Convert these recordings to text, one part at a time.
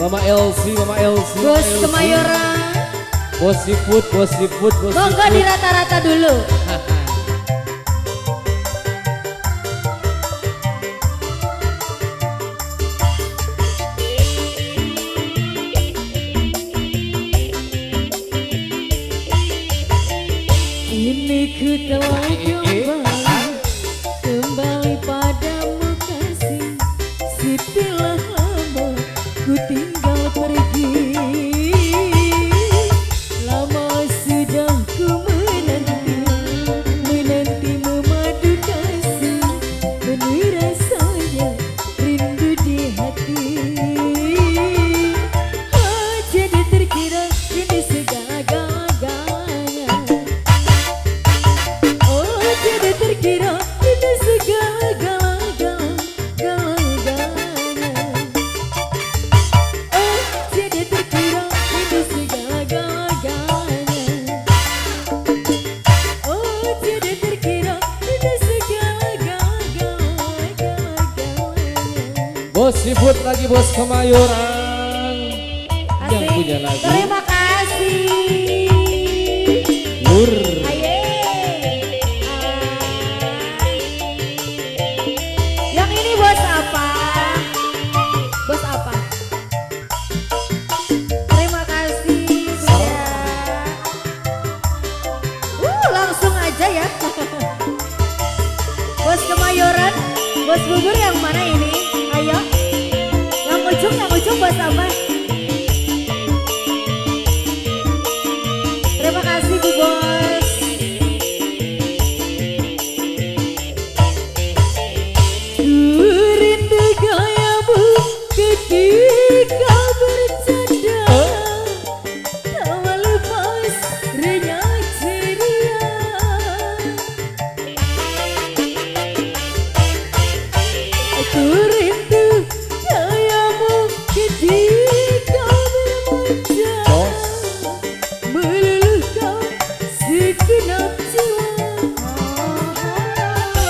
Mama Elsie, Mama Elsie. Bos Kemayoran. Bos siput, bos siput, bos siput. Monggo di rata-rata dulu. Ini ku telah kembali padamu kasih. Setelah lama ku tinggal pergi. Lama sudah ku menanti memadu kasih. Penuh rasanya rindu di hati. Oh, jadi terkira ini segala-galanya. Oh, jadi terkira ini segala-galanya. Oh, jadi terkira ini segala-galanya. Oh, jadi terkira ini segala-galanya. Bos siput lagi, bos Kemayoran. Yang Asik. punya lagu. Terima kasih. Lur. Aye. Yang ini bos apa? Bos apa? Terima kasih. Bunda. Langsung aja ya. Bos Kemayoran, bos bubur yang mana ini? Ayo. Yang ujung bos apa? Terima kasih Bu Bos. Ku rindu gayamu ketika bercanda. Tak lepas renyah ceria. Ku rindu gayamu ketika bermanja. Meluluhkan segenap jiwa.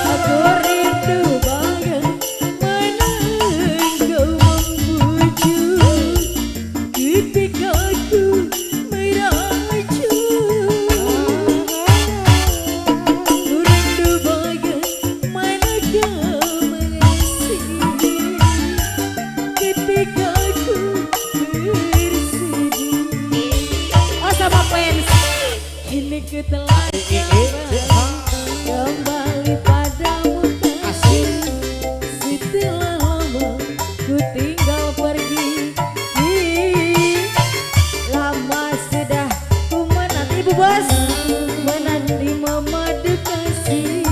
Aku rindu bagaimana engkau membujuk ketika ku merajuk. Ku rindu bagaimana kau mengasihi ketika ku bersedih. Oh, sama fans. Ini ku telah kembali padamu kasih. Setelah lama ku tinggal pergi. Lama sudah ku menanti Bu Bos, menanti memadu kasih.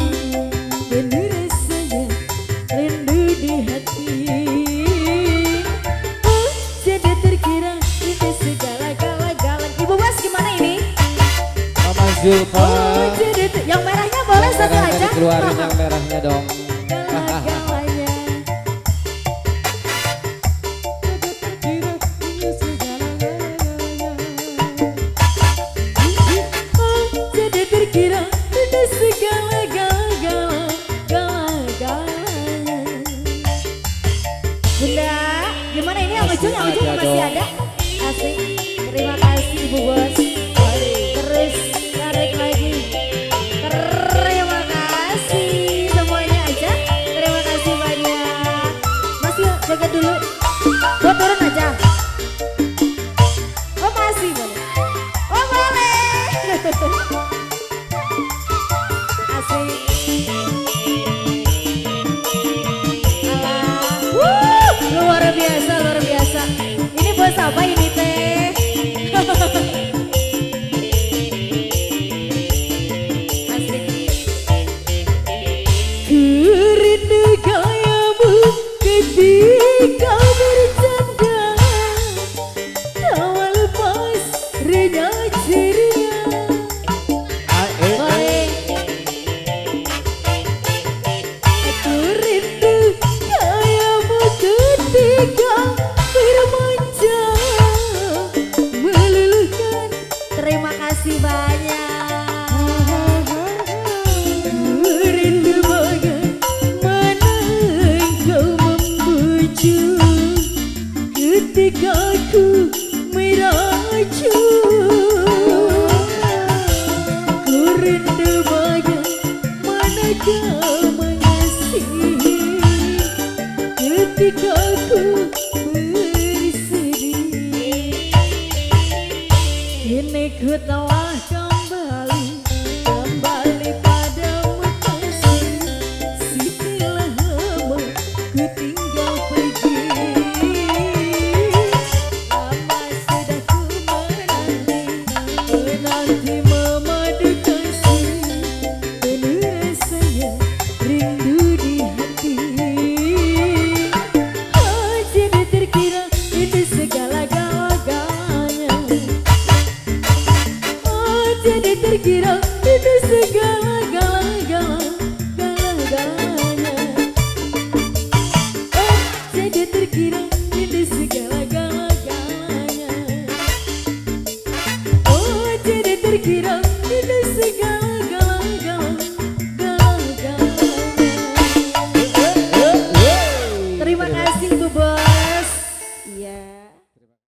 Penuh rasanya rindu di hati. Oh, jadi terkira ini segala-galanya. Ibu Bos gimana ini? Mama Zulfa. Oh, jadi yang merahnya boleh satu Merahnya aja. dikeluarin yang merahnya dong. Gala-galanya. Oh, jadi terkira ini segala-galanya. Bunda, gimana ini yang ujung Ada masih dong. ada? Asik. Terima kasih Ibu Bos. Terus tarik lagi. Terima kasih semuanya aja. kau mengasihi ketika ku bersedih. Kini ku telah kembali padamu kasih. Setelah lama ku tinggal pergi, lama sudah ku menanti memadu kasih. Penuh rasanya rindu di hati. Oh, jadi terkira itu segala-galanya. Oh, jadi terkira itu segala-galanya. Oh, jadi terkira itu segala-galanya. Oh, jadi terkira